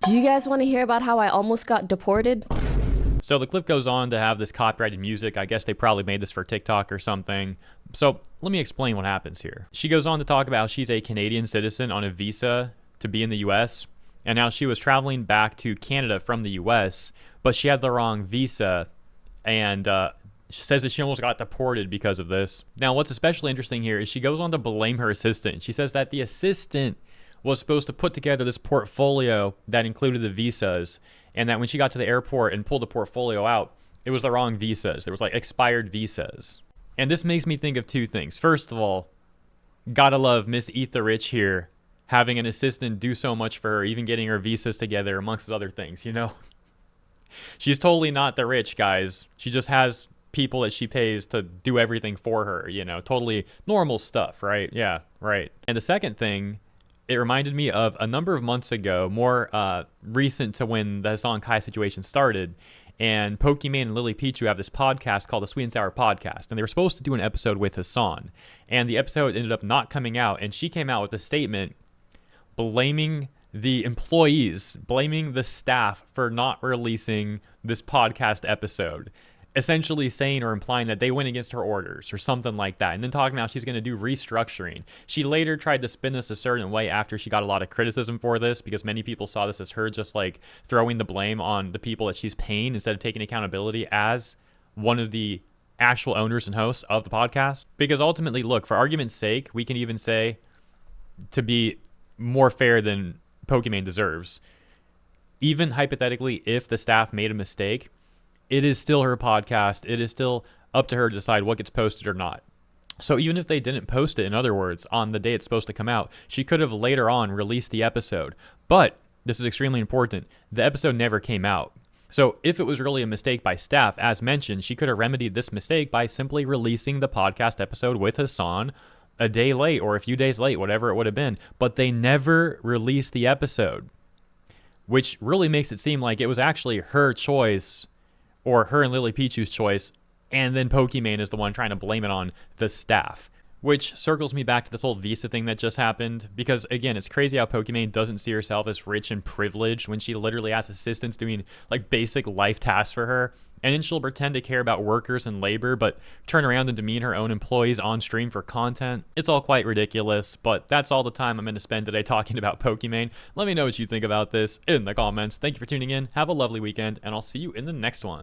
Do you guys want to hear about how I almost got deported? So the clip goes on to have this copyrighted music. I guess they probably made this for TikTok or something. So let me explain what happens here. She goes on to talk about she's a Canadian citizen on a visa to be in the US. And now she was traveling back to Canada from the US, but she had the wrong visa. And she says that she almost got deported because of this. Now, what's especially interesting here is she goes on to blame her assistant. She says that the assistant was supposed to put together this portfolio that included the visas, and that when she got to the airport and pulled the portfolio out, it was the wrong visas. There was like expired visas. And this makes me think of two things. First of all, gotta love Miss Eat the Rich here, having an assistant do so much for her, even getting her visas together, amongst other things, you know? She's totally not the rich, guys. She just has people that she pays to do everything for her, you know? Totally normal stuff, right? Yeah, right. And the second thing, it reminded me of a number of months ago, more recent to when the Hassan Kai situation started. And Pokimane and Lily Pichu have this podcast called the Sweet and Sour Podcast. And they were supposed to do an episode with Hassan. And the episode ended up not coming out. And she came out with a statement blaming the employees, blaming the staff for not releasing this podcast episode. Essentially saying or implying that they went against her orders or something like that. And then talking about she's going to do restructuring. She later tried to spin this a certain way after she got a lot of criticism for this, because many people saw this as her just like throwing the blame on the people that she's paying instead of taking accountability as one of the actual owners and hosts of the podcast. Because ultimately, look, for argument's sake, we can even say, to be more fair than Pokimane deserves, even hypothetically, if the staff made a mistake, it is still her podcast. It is still up to her to decide what gets posted or not. So even if they didn't post it, in other words, on the day it's supposed to come out, she could have later on released the episode. But this is extremely important. The episode never came out. So if it was really a mistake by staff, as mentioned, she could have remedied this mistake by simply releasing the podcast episode with Hassan a day late or a few days late, whatever it would have been. But they never released the episode, which really makes it seem like it was actually her choice, or her and Lily Pichu's choice, and then Pokimane is the one trying to blame it on the staff. Which circles me back to this whole visa thing that just happened, because again, it's crazy how Pokimane doesn't see herself as rich and privileged when she literally has assistants doing like basic life tasks for her, and then she'll pretend to care about workers and labor, but turn around and demean her own employees on stream for content. It's all quite ridiculous, but that's all the time I'm going to spend today talking about Pokimane. Let me know what you think about this in the comments. Thank you for tuning in. Have a lovely weekend, and I'll see you in the next one.